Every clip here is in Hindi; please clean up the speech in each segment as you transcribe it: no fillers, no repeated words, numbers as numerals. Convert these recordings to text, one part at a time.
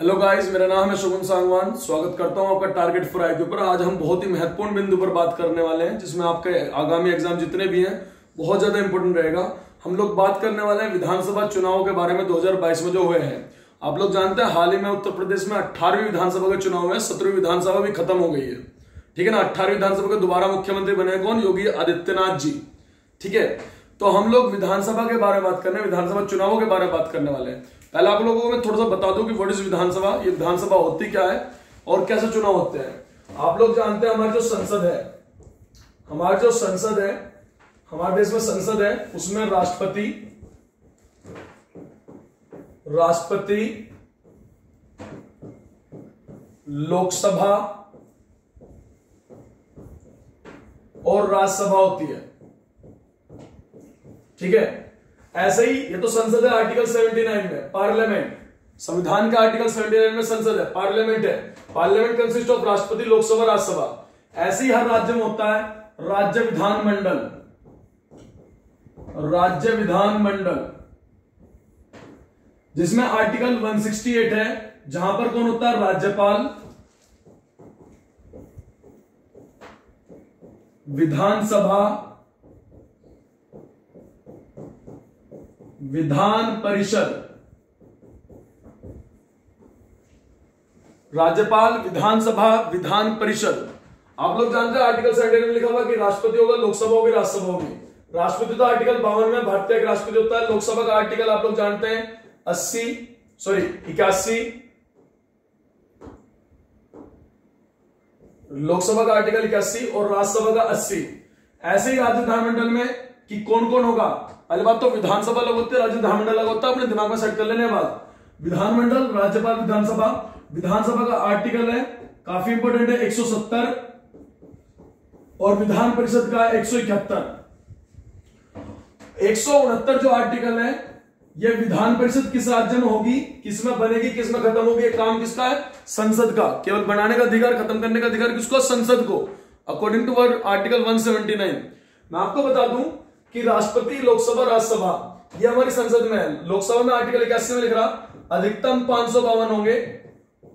हेलो गाइस, मेरा नाम है शगुन सांगवान। स्वागत करता हूं आपका टारगेट फॉर आईक्यू पर। आज हम बहुत ही महत्वपूर्ण बिंदु पर बात करने वाले हैं, जिसमें आपके आगामी एग्जाम जितने भी हैं बहुत ज्यादा इंपॉर्टेंट रहेगा। हम लोग बात करने वाले हैं विधानसभा चुनाव के बारे में 2022 में जो हुए हैं। आप लोग जानते हैं हाल ही में उत्तर प्रदेश में 18वीं विधानसभा के चुनाव में 17वीं विधानसभा भी खत्म हो गई है। ठीक है ना। 18वीं विधानसभा के दोबारा मुख्यमंत्री बने कौन? योगी आदित्यनाथ जी। ठीक है, तो हम लोग विधानसभा के बारे में बात करने, विधानसभा चुनावों के बारे में बात करने वाले हैं। पहले आप लोगों को मैं थोड़ा सा बता दूं कि व्हाट इज विधानसभा, ये विधानसभा होती क्या है और कैसे चुनाव होते हैं। आप लोग जानते हैं हमारी जो संसद है, हमारे देश में संसद है, उसमें राष्ट्रपति, लोकसभा और राज्यसभा होती है। ठीक है, ऐसे ही ये तो संसद है आर्टिकल 79 में। पार्लियामेंट, संविधान का आर्टिकल 79 में संसद है, पार्लियामेंट है। पार्लियामेंट कंसिस्ट ऑफ राष्ट्रपति, लोकसभा, राज्यसभा। ऐसे ही हर राज्य में होता है राज्य विधानमंडल, जिसमें आर्टिकल 168 है, जहां पर कौन होता है? राज्यपाल, विधानसभा, विधान परिषद। राज्यपाल, विधानसभा, विधान परिषद। आप लोग जानते हैं आर्टिकल 79 में लिखा हुआ कि राष्ट्रपति होगा, लोकसभा होगी, राज्यसभा होगी। राष्ट्रपति तो आर्टिकल 52 में भारतीय का राष्ट्रपति होता है। लोकसभा का आर्टिकल आप लोग जानते हैं 81। लोकसभा का आर्टिकल 81 और राज्यसभा का 80। ऐसे ही राज्य विधानमंडल में कि कौन कौन होगा। पहले बात तो विधानसभा अलग होती है, राज्य विधानमंडल अलग होता है। अपने दिमाग में सेट कर लेने के बाद विधानमंडल, राज्यपाल, विधानसभा। विधानसभा का आर्टिकल है काफी इंपोर्टेंट है 170 और विधान परिषद का 171। 169 जो आर्टिकल है, यह विधान परिषद किस राज्य में होगी, किसमें बनेगी, किसमें खत्म होगी, ये काम किसका है? संसद का। केवल बनाने का अधिकार, खत्म करने का अधिकार किसको? संसद को, अकॉर्डिंग टू वर्ड आर्टिकल 179। मैं आपको बता दूं कि राष्ट्रपति, लोकसभा, राज्यसभा ये हमारी संसद में है। लोकसभा में आर्टिकल 81 में लिख रहा अधिकतम 552 होंगे,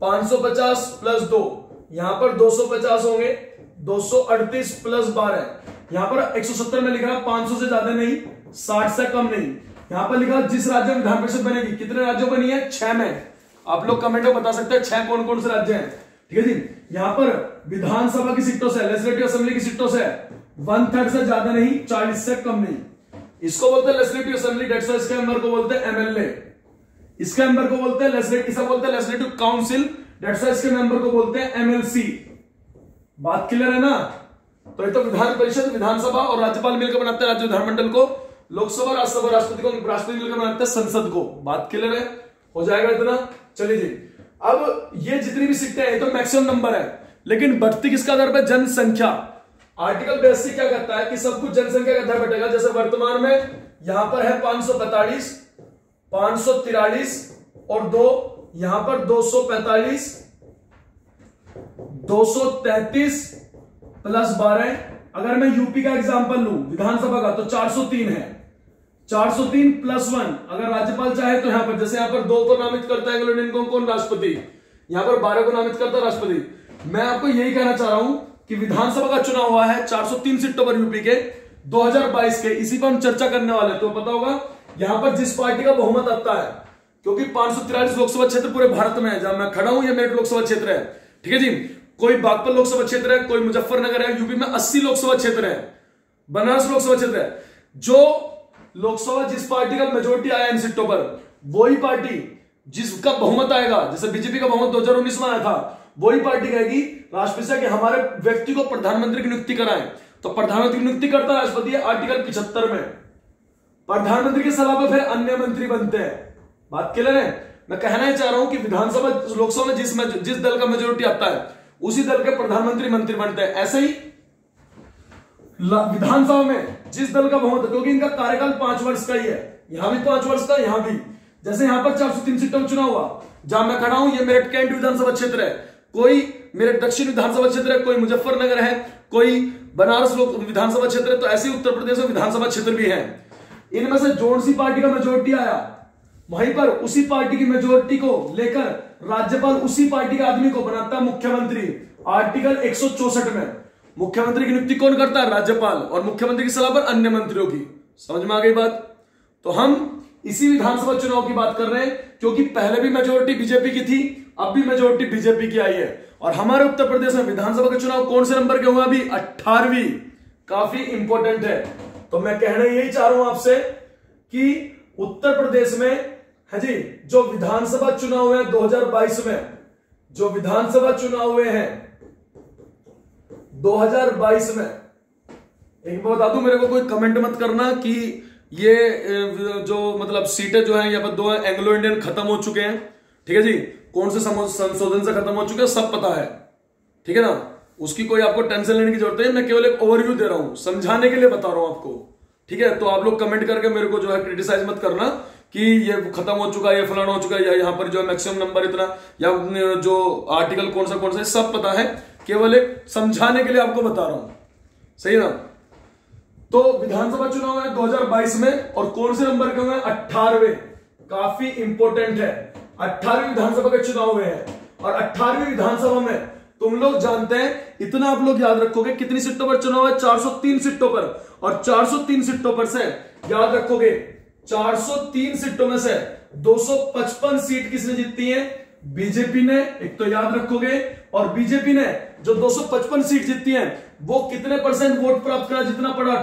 550 प्लस 2, यहां पर 250 होंगे, 238 प्लस 12। यहां पर 170 में लिख रहा 500 से ज्यादा नहीं, 60 से कम नहीं। यहां पर लिखा जिस राज्य में विधान परिषद बनेगी। कितने राज्यों बनी है? 6 में। आप लोग कमेंट में बता सकते हैं 6 कौन कौन से राज्य हैं। ठीक है जी। यहां पर विधानसभा की सीटों से, लेजिस्लेटिव असेंबली की सीटों से 1/3 से ज्यादा नहीं, 40 से कम नहीं। इसको बोलते हैं लेजिस्लेटिव असेंबली, डेट्स इसके मेंबर को बोलते हैं एमएलए। इसके मेंबर को बोलते हैं लेजिस्लेटिव काउंसिल, डेट्स इसके मेंबर को बोलते हैं एमएलसी। बात क्लियर है ना? तो ये तो विधान परिषद, विधानसभा और राज्यपाल मिलकर बनाते हैं राज्य विधानमंडल को। लोकसभा, राज्यसभा, राष्ट्रपति मिलकर बनाते हैं संसद को। बात क्लियर है? हो जाएगा इतना? चलिए जी। अब ये जितनी भी सीटें हैं, तो मैक्सिमम नंबर है, लेकिन बढ़ती किसका आधार पर? जनसंख्या। आर्टिकल 82 क्या कहता है कि सब कुछ जनसंख्या का आधार बटेगा। जैसे वर्तमान में यहां पर है 545, 543 और 2, यहां पर 245, 233 प्लस 12। अगर मैं यूपी का एग्जांपल लूं विधानसभा का, तो 403 है। 403 प्लस 1। अगर राज्यपाल चाहे तो यहां पर, जैसे यहां पर 2 को नामित करता है इंग्लैंड को कौन? राष्ट्रपति। यहां पर 12 को नामित करता है राष्ट्रपति। मैं आपको यही कहना चाह रहा हूं कि विधानसभा का चुनाव हुआ है 403 सीटों पर यूपी के 2022 के। इसी पर हम चर्चा करने वाले हैं। तो पता होगा यहां पर जिस पार्टी का बहुमत आता है, क्योंकि 543 लोकसभा क्षेत्र पूरे भारत में है। जहां मैं खड़ा हूं ये मेरठ लोकसभा क्षेत्र है। ठीक है जी। कोई बागपत लोकसभा क्षेत्र है, कोई मुजफ्फरनगर है। यूपी में 80 लोकसभा क्षेत्र है, बनारस लोकसभा क्षेत्र है। जो लोकसभा जिस पार्टी का मेजोरिटी आया इन सीटों पर, वही पार्टी जिसका बहुमत आएगा, जैसे बीजेपी का बहुमत 2019 में आया था, वही पार्टी कहेगी राष्ट्रपति से कि हमारे व्यक्ति को प्रधानमंत्री की नियुक्ति कराएं। तो प्रधानमंत्री की नियुक्ति करता है राष्ट्रपति, आर्टिकल 75 में। प्रधानमंत्री की सलाह पर फिर अन्य मंत्री बनते हैं। बात क्लियर है? मैं कहना ही चाह रहा हूं कि विधानसभा, लोकसभा में जिस दल का मेजोरिटी आता है, उसी दल के प्रधानमंत्री मंत्री बनते हैं। ऐसे ही विधानसभा में जिस दल का बहुमत है, क्योंकि इनका कार्यकाल 5 वर्ष का ही है, यहां भी 5 वर्ष का, यहां भी। जैसे यहां पर 403 सीटों में चुनाव हुआ, जहां मैं खड़ा हूं ये मेरठ कैंट विधानसभा क्षेत्र है, कोई मेरठ दक्षिण विधानसभा क्षेत्र है, कोई मुजफ्फरनगर है, कोई बनारस विधानसभा क्षेत्र है। तो ऐसे उत्तर प्रदेश में विधानसभा क्षेत्र भी है। इनमें से जोन सी पार्टी का मेजोरिटी आया, वहीं पर उसी पार्टी की मेजोरिटी को लेकर राज्यपाल उसी पार्टी के आदमी को बनाता है मुख्यमंत्री। आर्टिकल 164 में मुख्यमंत्री की नियुक्ति कौन करता है? राज्यपाल। और मुख्यमंत्री की सलाह पर अन्य मंत्रियों की। समझ में आ गई बात? तो हम इसी विधानसभा चुनाव की बात कर रहे हैं, क्योंकि पहले भी मेजोरिटी बीजेपी की थी, अब भी मेजोरिटी बीजेपी की आई है। और हमारे उत्तर प्रदेश में विधानसभा के चुनाव कौन से नंबर के हुए? अभी 18वीं। काफी इंपॉर्टेंट है। तो मैं कहना यही चाह रहा हूं आपसे कि उत्तर प्रदेश में है जी जो विधानसभा चुनाव हुए 2022 में, जो विधानसभा चुनाव हुए हैं 2022 में, एक बात बता दूं, मेरे को कोई कमेंट मत करना कि ये जो मतलब सीटें जो हैं, या पर 2 एंग्लो इंडियन खत्म हो चुके हैं। ठीक है जी, कौन से संशोधन से खत्म हो चुके हैं सब पता है। ठीक है ना, उसकी कोई आपको टेंशन लेने की जरूरत नहीं। मैं केवल एक ओवरव्यू दे रहा हूं, समझाने के लिए बता रहा हूं आपको। ठीक है, तो आप लोग कमेंट करके मेरे को जो है क्रिटिसाइज मत करना कि ये खत्म हो चुका है, ये फलाना हो चुका है, या यहाँ पर जो मैक्सिमम नंबर इतना, या जो आर्टिकल कौन सा सब पता है, केवल एक समझाने के लिए आपको बता रहा हूं। सही ना? तो विधानसभा चुनाव है 2022 में, और कौन से नंबर के हुए? 18वें। काफी इंपॉर्टेंट है। 18वीं विधानसभा के चुनाव हुए हैं, और 18वीं विधानसभा में तुम लोग जानते हैं, इतना आप लोग याद रखोगे, कितनी सीटों पर चुनाव है? 403 सीटों पर। और 403 सीटों पर से याद रखोगे 403 सीटों में से 255 सीट किसने जीती है? बीजेपी ने। एक तो याद रखोगे। और बीजेपी ने जो 255 सीट जीती है, वो कितने परसेंट वोट प्राप्त करा? जितना पड़ा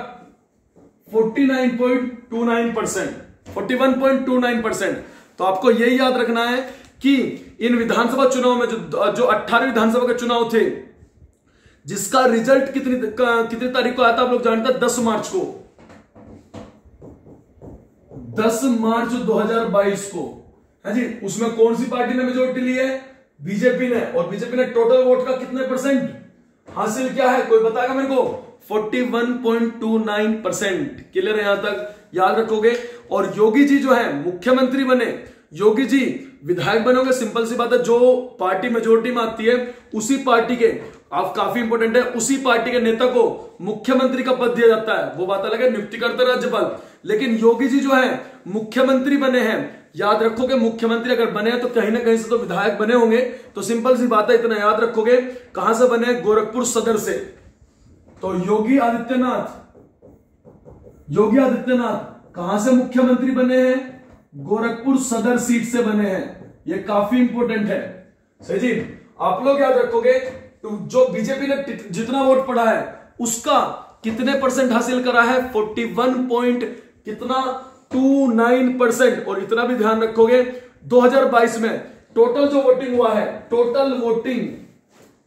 49.29%, 41.29%। तो आपको यही याद रखना है कि इन विधानसभा चुनाव में जो 18वीं विधानसभा के चुनाव थे, जिसका रिजल्ट कितनी तारीख को आया था आप लोग जानते हैं? 10 मार्च को। 10 मार्च 2022 को है जी। उसमें कौन सी पार्टी ने मेजोरिटी ली है? बीजेपी ने। और बीजेपी ने टोटल वोट का कितने परसेंट हासिल किया है? कोई बताएगा मेरे को? 41.29%। क्लियर है यहां तक? याद रखोगे। और योगी जी जो है मुख्यमंत्री बने, योगी जी विधायक बनोगे, सिंपल सी बात है, जो पार्टी मेजोरिटी में आती है उसी पार्टी के, आप काफी इंपॉर्टेंट है, उसी पार्टी के नेता को मुख्यमंत्री का पद दिया जाता है। वो बात अलग है, नियुक्ति करते राज्यपाल। लेकिन योगी जी जो है मुख्यमंत्री बने हैं। याद रखोगे, मुख्यमंत्री अगर बने हैं तो कहीं ना कहीं से तो विधायक बने होंगे। तो सिंपल सी बात है, इतना याद रखोगे। कहां से बने? गोरखपुर सदर से। तो योगी आदित्यनाथ कहां से मुख्यमंत्री बने हैं? गोरखपुर सदर सीट से बने हैं। ये काफी इंपॉर्टेंट है। सही जी। आप लोग याद रखोगे, जो बीजेपी ने जितना वोट पड़ा है उसका कितने परसेंट हासिल करा है? 41.29%। और इतना भी ध्यान रखोगे, 2022 में टोटल जो वोटिंग हुआ है, टोटल वोटिंग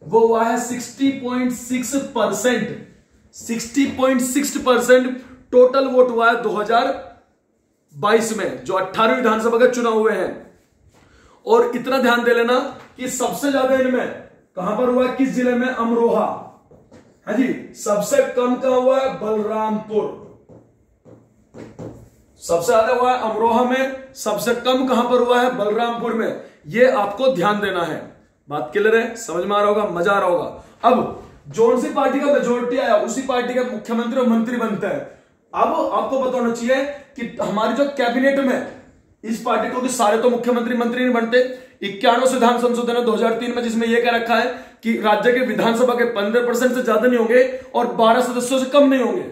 वो हुआ है 60.6%। 60.6% टोटल वोट हुआ है 2022 में, जो 18वीं विधानसभा के चुनाव हुए हैं। और इतना ध्यान दे लेना कि सबसे ज्यादा इनमें कहां पर हुआ है? किस जिले में? अमरोहा है जी। सबसे कम कहां हुआ है? बलरामपुर। सबसे ज्यादा हुआ है अमरोहा में, सबसे कम कहां पर हुआ है? बलरामपुर में। यह आपको ध्यान देना है। बात क्लियर है? समझ में आ रहा होगा, मजा आ रहा होगा। अब जोन सी पार्टी का मेजोरिटी आया, उसी पार्टी के मुख्यमंत्री और मंत्री बनते हैं। अब आपको पता होना चाहिए कि हमारी जो कैबिनेट में इस पार्टी को, कि सारे तो मुख्यमंत्री मंत्री नहीं बनते। 91 विधान संशोधन है 2003 में, जिसमें यह कह रखा है कि राज्य के विधानसभा के 15% से ज्यादा नहीं होंगे और 12 सदस्यों से कम नहीं होंगे।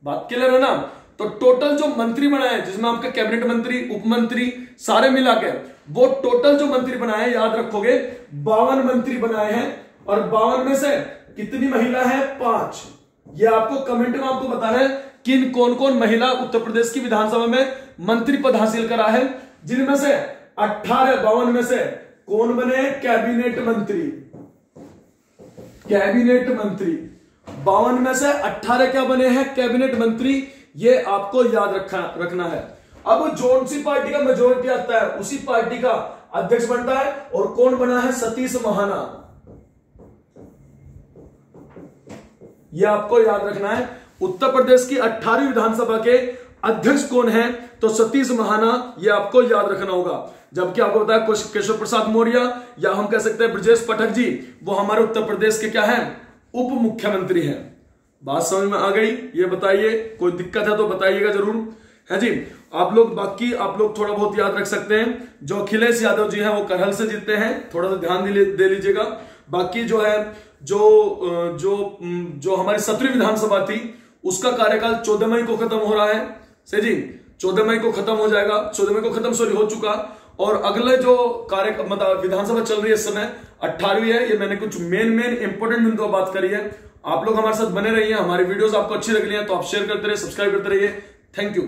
बात क्लियर है ना? तो टोटल जो मंत्री बनाए, जिसमें आपके कैबिनेट मंत्री, उप मंत्री सारे मिला के, वो टोटल जो मंत्री बनाए, याद रखोगे 52 मंत्री बनाए हैं। और 52 में से कितनी महिला है? 5। ये आपको कमेंट में आपको बताना है किन कौन कौन महिला उत्तर प्रदेश की विधानसभा में मंत्री पद हासिल करा है, जिनमें से 52 में से कौन बने? कैबिनेट मंत्री। कैबिनेट मंत्री 52 में से 18 क्या बने हैं? कैबिनेट मंत्री। ये आपको याद रखना है। अब जोन सी पार्टी का मेजोरिटी आता है, उसी पार्टी का अध्यक्ष बनता है। और कौन बना है? सतीश महाना। यह आपको याद रखना है। उत्तर प्रदेश की 18वीं विधानसभा के अध्यक्ष कौन है? तो सतीश महाना। यह आपको याद रखना होगा। जबकि आपको बताया केशव प्रसाद मौर्य, या हम कह सकते हैं ब्रजेश पाठक जी, वो हमारे उत्तर प्रदेश के क्या हैं? उप मुख्यमंत्री हैं। बात समझ में आ गई? ये बताइए, कोई दिक्कत है तो बताइएगा जरूर, है जी। आप लोग थोड़ा बहुत याद रख सकते हैं, जो अखिलेश यादव जी हैं वो करहल से जीतते हैं, थोड़ा सा ध्यान दे लीजिएगा। बाकी जो है जो हमारी 17वीं विधानसभा थी उसका कार्यकाल 14 मई को खत्म हो रहा है। सही जी, 14 मई को खत्म हो जाएगा, 14 मई को खत्म हो चुका। और अगले जो मतलब विधानसभा चल रही है इस समय 18वीं है। ये मैंने कुछ मेन इंपोर्टेंट बिंदु बात करी है। आप लोग हमारे साथ बने रहिए, हमारी वीडियोस आपको अच्छी लग रही है तो आप शेयर करते रहिए, सब्सक्राइब करते रहिए। Thank you.